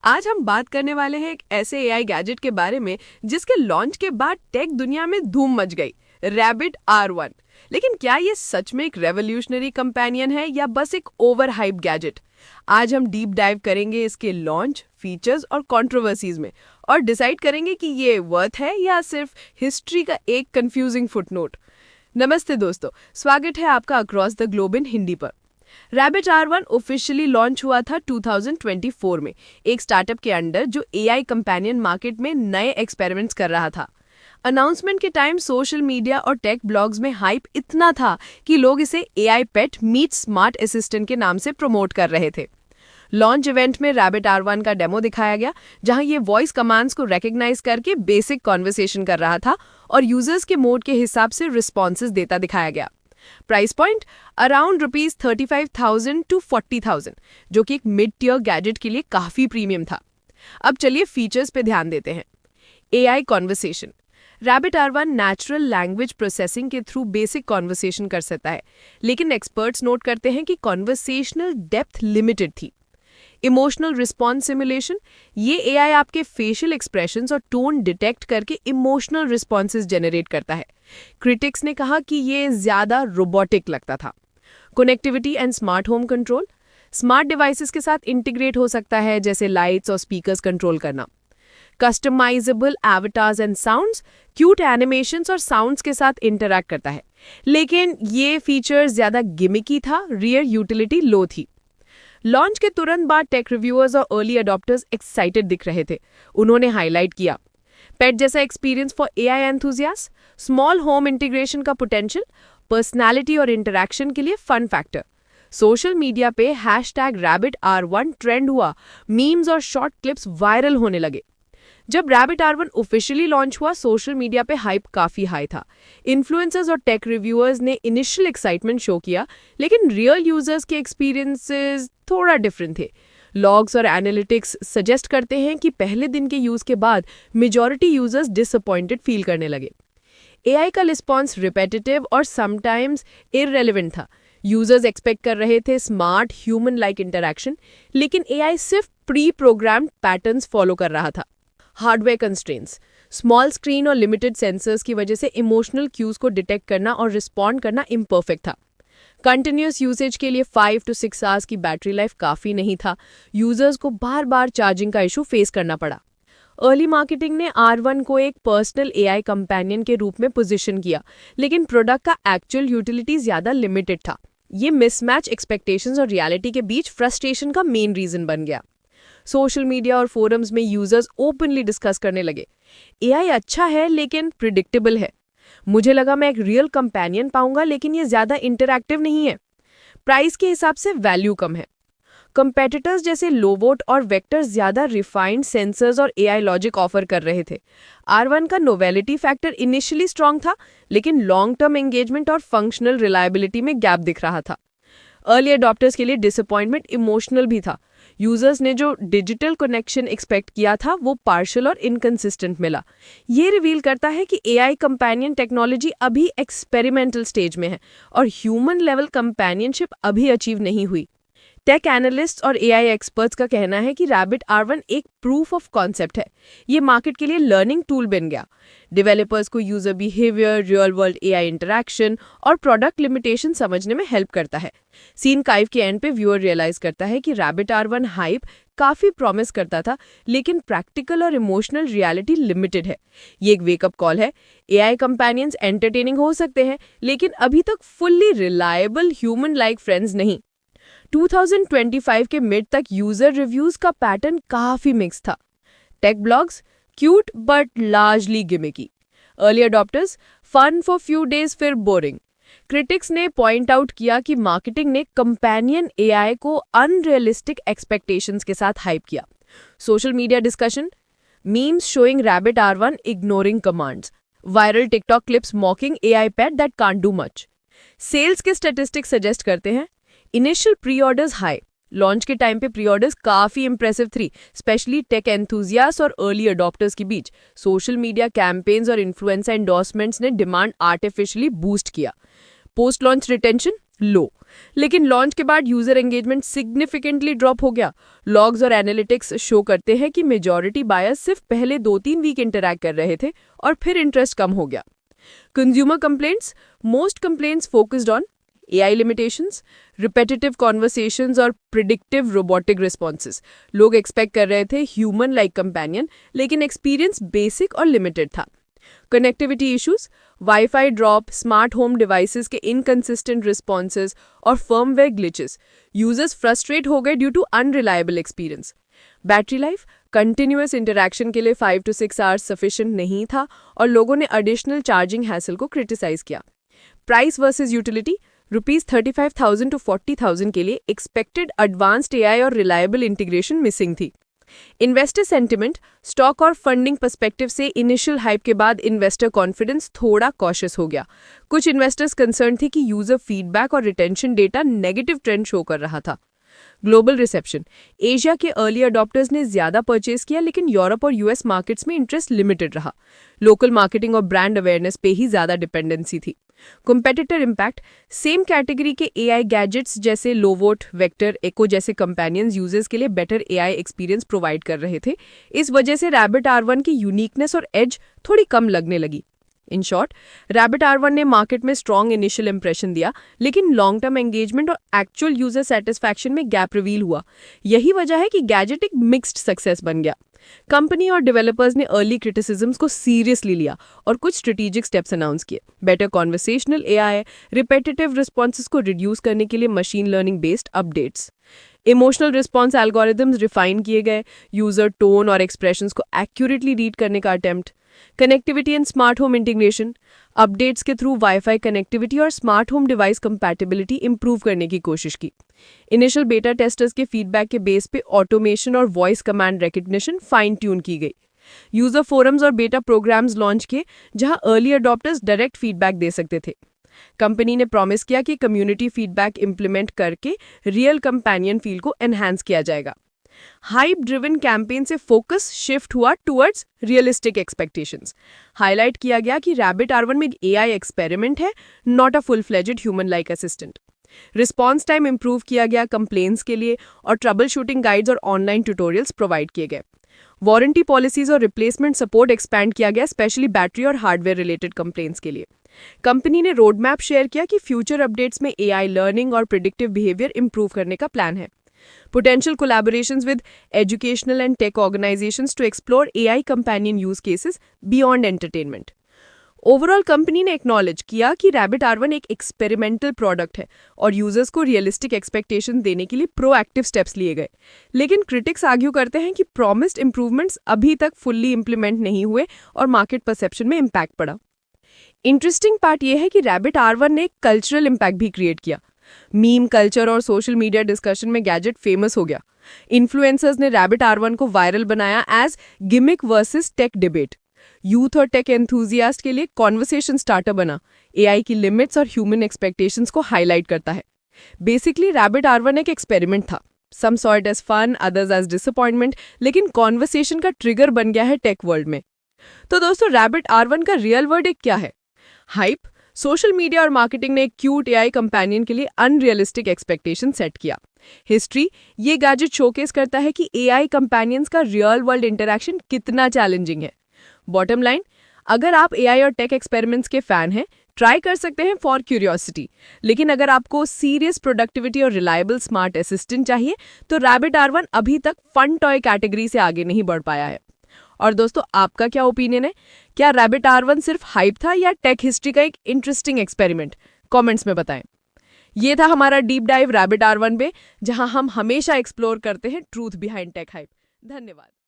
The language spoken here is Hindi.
आज हम बात करने वाले हैं एक ऐसे एआई गैजेट के बारे में जिसके लॉन्च के बाद टेक दुनिया में धूम मच गई, रैबिट R1। लेकिन क्या ये सच में एक रेवोल्यूशनरी कंपेनियन है या बस एक ओवर हाइप गैजेट? आज हम डीप डाइव करेंगे इसके लॉन्च, फीचर्स और कंट्रोवर्सीज में और डिसाइड करेंगे कि ये वर्थ है या सिर्फ हिस्ट्री का एक कंफ्यूजिंग फुटनोट। नमस्ते दोस्तों, स्वागत है आपका across the globe in Hindi पर। रैबिट R1 ऑफिशियली लॉन्च हुआ था 2024 में एक स्टार्टअप के अंडर जो एआई कंपेनियन मार्केट में नए एक्सपेरिमेंट्स कर रहा था। अनाउंसमेंट के टाइम सोशल मीडिया और टेक ब्लॉग्स में हाइप इतना था कि लोग इसे एआई पेट मीट स्मार्ट असिस्टेंट के नाम से प्रमोट कर रहे थे। लॉन्च इवेंट में रैबिट R1 का डेमो दिखाया गया, जहां ये वॉइस कमांड्स को रिकॉग्नाइज करके बेसिक कॉन्वर्सेशन कर रहा था और यूजर्स के मोड के हिसाब से रिस्पॉन्सेज देता दिखाया गया। प्राइस पॉइंट अराउंड ₹35,000 to 40,000, जो कि एक मिड टियर गैजेट के लिए काफी प्रीमियम था। अब चलिए फीचर्स पे ध्यान देते हैं। AI conversation. Rabbit R1 natural language processing के थ्रू बेसिक कॉन्वर्सेशन कर सकता है, लेकिन एक्सपर्ट्स नोट करते हैं कि कॉन्वर्सेशनल डेप्थ लिमिटेड थी। Emotional response simulation. ये एआई आपके फेशियल एक्सप्रेशंस और टोन डिटेक्ट करके इमोशनल रिस्पॉन्सेज जनरेट करता है। क्रिटिक्स ने कहा कि ये ज्यादा रोबोटिक लगता था। Connectivity and smart home control. Smart devices के साथ इंटीग्रेट हो सकता है, जैसे लाइट्स और स्पीकर्स कंट्रोल करना। Customizable avatars and sounds. Cute animations और साउंड्स के साथ इंटरैक्ट करता है, लेकिन ये फीचर ज्यादा गिमिकी था, रियल यूटिलिटी लो थी। लॉन्च के तुरंत बाद टेक रिव्यूअर्स और अर्ली अडॉप्टर्स एक्साइटेड दिख रहे थे। उन्होंने हाईलाइट किया पेट जैसा experience for AI enthusiast, small home integration का पोटेंशियल, पर्सनैलिटी और इंटरैक्शन के लिए फन फैक्टर। सोशल मीडिया पे #RabbitR1 ट्रेंड हुआ, मीम्स और शॉर्ट क्लिप्स वायरल होने लगे। जब रैबिट R1 ऑफिशियली लॉन्च हुआ, सोशल मीडिया पे हाइप काफी हाई था। इन्फ्लुएंसर्स और टेक रिव्यूअर्स ने इनिशियल एक्साइटमेंट शो किया, लेकिन रियल यूजर्स के एक्सपीरियंसेस थोड़ा डिफरेंट थे। लॉग्स और एनालिटिक्स सजेस्ट करते हैं कि पहले दिन के यूज के बाद मेजॉरिटी यूजर्स डिसअपॉइंटेड फील करने लगे। एआई का रिस्पॉन्स रिपेटिटिव और समटाइम्स इररेलेवेंट था। यूजर्स एक्सपेक्ट कर रहे थे स्मार्ट ह्यूमन लाइक इंटरैक्शन, लेकिन एआई सिर्फ प्री प्रोग्राम्ड पैटर्न्स फॉलो कर रहा था। Hardware constraints. स्मॉल स्क्रीन और लिमिटेड सेंसर्स की वजह से इमोशनल क्यूज को डिटेक्ट करना और रिस्पॉन्ड करना इम्परफेक्ट था। कंटिन्यूअस यूसेज के लिए 5 to 6 आवर्स की बैटरी लाइफ काफ़ी नहीं था। यूजर्स को बार बार चार्जिंग का इशू फेस करना पड़ा। अर्ली मार्केटिंग ने R1 को एक पर्सनल एआई कंपेनियन के रूप में पोजीशन किया, लेकिन प्रोडक्ट का एक्चुअल यूटिलिटी ज़्यादा लिमिटेड था। ये मिसमैच एक्सपेक्टेशंस और रियलिटी के बीच फ्रस्ट्रेशन का मेन रीजन बन गया। सोशल मीडिया और फोरम्स में यूजर्स ओपनली डिस्कस करने लगे, एआई अच्छा है लेकिन प्रिडिक्टेबल है। मुझे लगा मैं एक रियल कंपेनियन पाऊंगा, लेकिन ये ज्यादा इंटरैक्टिव नहीं है। प्राइस के हिसाब से वैल्यू कम है। कंपेटिटर्स जैसे लोवोट और वेक्टर ज्यादा रिफाइंड सेंसर्स और एआई लॉजिक ऑफर कर रहे थे। R1 का नोवेलिटी फैक्टर इनिशियली स्ट्रांग था, लेकिन लॉन्ग टर्म एंगेजमेंट और फंक्शनल रिलायबिलिटी में गैप दिख रहा था। अर्ली अडॉप्टर्स के लिए डिसअपॉइंटमेंट इमोशनल भी था। यूजर्स ने जो डिजिटल कनेक्शन एक्सपेक्ट किया था वो पार्शियल और इनकंसिस्टेंट मिला। ये रिवील करता है कि एआई कंपेनियन टेक्नोलॉजी अभी एक्सपेरिमेंटल स्टेज में है और ह्यूमन लेवल कंपेनियनशिप अभी अचीव नहीं हुई। टेक एनालिस्ट्स और एआई एक्सपर्ट्स का कहना है कि रैबिट R1 एक प्रूफ ऑफ कॉन्सेप्ट है। ये मार्केट के लिए लर्निंग टूल बन गया। डेवलपर्स को user behaviour, real world AI interaction और प्रोडक्ट लिमिटेशन समझने में हेल्प करता है। सीन 5 के एंड पे व्यूअर रियलाइज करता है कि रैबिट R1 हाइप काफी प्रॉमिस करता था, लेकिन प्रैक्टिकल और इमोशनल रियलिटी लिमिटेड है। ये एक वेकअप कॉल है। एआई कंपेनियंस एंटरटेनिंग हो सकते हैं, लेकिन अभी तक fully reliable human like friends नहीं। 2025 के मिड तक यूजर रिव्यूज का पैटर्न काफी मिक्स था। Tech blogs cute but largely gimmicky. Early adopters fun for few days फिर बोरिंग। क्रिटिक्स ने पॉइंट आउट किया कि मार्केटिंग ने कंपेनियन एआई को अनरियलिस्टिक एक्सपेक्टेशंस के साथ हाइप किया। Social media discussion. Memes showing rabbit R1 ignoring commands. Viral TikTok clips mocking AI pet that can't do much. Sales के स्टैटिस्टिक्स सजेस्ट करते हैं initial pre orders high. Launch के टाइम पे प्री ऑर्डर्स काफी इंप्रेसिव थी, स्पेशली टेक एंथुसियास्ट और अर्ली अडॉप्टर्स के बीच। सोशल मीडिया कैंपेन्स और इन्फ्लुएंसर एंडोर्समेंट्स ने डिमांड आर्टिफिशियली बूस्ट किया। Post launch retention low. लेकिन लॉन्च के बाद यूजर एंगेजमेंट सिग्निफिकेंटली ड्रॉप हो गया। लॉग्स और एनालिटिक्स शो करते हैं कि मेजॉरिटी बायर्स सिर्फ पहले 2-3 वीक इंटरैक्ट कर रहे थे और फिर इंटरेस्ट कम हो गया। Consumer complaints, most complaints focused on AI limitations, repetitive conversations और predictive robotic responses। लोग एक्सपेक्ट कर रहे थे ह्यूमन लाइक कंपेनियन, लेकिन एक्सपीरियंस बेसिक और लिमिटेड था। Connectivity issues, wifi drop, smart home devices के इनकंसिस्टेंट रिस्पॉन्सेज और फर्मवेयर ग्लिचेस। यूजर्स फ्रस्ट्रेट हो गए due to unreliable experience. Battery life, continuous interaction के लिए 5 to 6 आवर्स सफिशिएंट नहीं था और लोगों ने एडिशनल चार्जिंग हैसल को क्रिटिसाइज किया। प्राइस वर्सेस यूटिलिटी, ₹35,000 to 40,000 के लिए एक्सपेक्टेड एडवांस्ड AI और रिलायबल इंटीग्रेशन मिसिंग थी। इन्वेस्टर सेंटिमेंट, स्टॉक और फंडिंग पर्सपेक्टिव से इनिशियल हाइप के बाद इन्वेस्टर कॉन्फिडेंस थोड़ा कॉशियस हो गया। कुछ इन्वेस्टर्स कंसर्न थे कि यूजर फीडबैक और retention data negative trend show कर रहा था। ग्लोबल रिसेप्शन, एशिया के अर्ली अडॉप्टर्स ने ज्यादा परचेज किया, लेकिन यूरोप और US मार्केट्स में इंटरेस्ट लिमिटेड रहा। लोकल मार्केटिंग और ब्रांड अवेयरनेस पे ही ज्यादा डिपेंडेंसी थी। कॉम्पिटिटर इम्पैक्ट, सेम कैटेगरी के AI गैजेट्स जैसे लोवोट, वेक्टर, एको जैसे कंपेनियंस यूजर्स के लिए बेटर AI एक्सपीरियंस प्रोवाइड कर रहे थे। इस वजह से रैबिट R1 की यूनिकनेस और एज थोड़ी कम लगने लगी। इन शॉर्ट, रैबिट R1 ने मार्केट में स्ट्रॉन्ग इनिशियल इंप्रेशन दिया, लेकिन लॉन्ग टर्म एंगेजमेंट और एक्चुअल यूजर सेटिस्फैक्शन में गैप रिवील हुआ। यही वजह है कि गैजेट एक मिक्स्ड सक्सेस बन गया। कंपनी और डेवलपर्स ने अर्ली क्रिटिसिज्म्स को सीरियसली लिया और कुछ स्ट्रेटेजिक स्टेप्स अनाउंस किए। Better conversational AI, repetitive responses को रिड्यूस करने के लिए machine learning based updates, emotional response algorithms refine किए गए, यूजर टोन और एक्सप्रेशंस को एक्यूरेटली रीड करने का attempt, connectivity and smart home integration, updates के थ्रू वाईफाई कनेक्टिविटी और smart home device compatibility improve करने की कोशिश की। इनिशियल बेटा टेस्टर्स के फीडबैक के बेस पे ऑटोमेशन और voice command recognition fine tune की गई। यूजर फोरम्स और बेटा प्रोग्राम्स लॉन्च किए जहां अर्ली अडॉप्टर्स डायरेक्ट फीडबैक दे सकते थे। कंपनी ने प्रॉमिस किया कि कम्युनिटी फीडबैक इंप्लीमेंट करके रियल कंपेनियन फील को एनहांस किया जाएगा। हाइप ड्रिवन कैंपेन से फोकस शिफ्ट हुआ टुवर्ड्स रियलिस्टिक एक्सपेक्टेशंस। हाईलाइट किया गया कि रैबिट R1 में AI एक्सपेरिमेंट है, not a full fledged human like assistant. Response time improve किया गया कंप्लेंट्स के लिए और ट्रबल शूटिंग गाइड्स और ऑनलाइन ट्यूटोरियल्स प्रोवाइड किए गए। वारंटी पॉलिसीज और रिप्लेसमेंट सपोर्ट एक्सपैंड किया गया, स्पेशली बैटरी और हार्डवेयर रिलेटेड कंप्लेंट्स के लिए। कंपनी ने रोड मैप शेयर किया कि फ्यूचर अपडेट्स में AI लर्निंग और प्रिडिक्टिव बिहेवियर इंप्रूव करने का प्लान है। Potential collaborations with educational and tech organizations to explore AI companion use cases beyond entertainment. Overall company ने एक्नॉलेज किया कि रैबिट R1 एक एक्सपेरिमेंटल प्रोडक्ट है और यूजर्स को रियलिस्टिक एक्सपेक्टेशन देने के लिए प्रोएक्टिव स्टेप्स लिए गए। लेकिन क्रिटिक्स आर्ग्यू करते हैं कि प्रॉमिस्ड इंप्रूवमेंट्स अभी तक फुल्ली इंप्लीमेंट नहीं हुए और मार्केट परसेप्शन में इम्पैक्ट पड़ा। इंटरेस्टिंग पार्ट यह है कि रैबिट R1 ने एक कल्चरल इम्पैक्ट भी क्रिएट किया। मीम कल्चर और सोशल मीडिया डिस्कशन में गैजेट फेमस हो गया। इन्फ्लुएंसर्स ने रैबिट R1 को वायरल बनाया as gimmick versus tech debate. Youth और टेक एंथुजियास्ट के लिए कॉन्वर्सेशन स्टार्टर बना। AI की लिमिट्स और ह्यूमन एक्सपेक्टेशंस को हाईलाइट करता है। बेसिकली रैबिट R1 एक एक्सपेरिमेंट था। Some saw it as fun, others as disappointment, लेकिन कॉन्वर्सेशन का ट्रिगर बन गया है टेक वर्ल्ड में। तो दोस्तों, रैबिट R1 का रियल वर्डिक्ट क्या है? हाइप, सोशल मीडिया और मार्केटिंग ने एक क्यूट AI कंपेनियन के लिए अनरियलिस्टिक एक्सपेक्टेशन सेट किया। हिस्ट्री, ये गैजेट शोकेस करता है कि AI कंपेनियंस का रियल वर्ल्ड इंटरैक्शन कितना चैलेंजिंग है। बॉटम लाइन, अगर आप AI और टेक एक्सपेरिमेंट्स के फैन हैं, ट्राई कर सकते हैं फॉर क्यूरियोसिटी। लेकिन अगर आपको सीरियस प्रोडक्टिविटी और रिलायबल स्मार्ट असिस्टेंट चाहिए, तो रैबिट R1 अभी तक फन टॉय कैटेगरी से आगे नहीं बढ़ पाया है। और दोस्तों, आपका क्या ओपिनियन है? क्या रैबिट R1 सिर्फ हाइप था या टेक हिस्ट्री का एक इंटरेस्टिंग एक्सपेरिमेंट? कमेंट्स में बताएं। ये था हमारा डीप डाइव रैबिट R1 पे, जहां हम हमेशा एक्सप्लोर करते हैं ट्रूथ बिहाइंड टेक हाइप। धन्यवाद।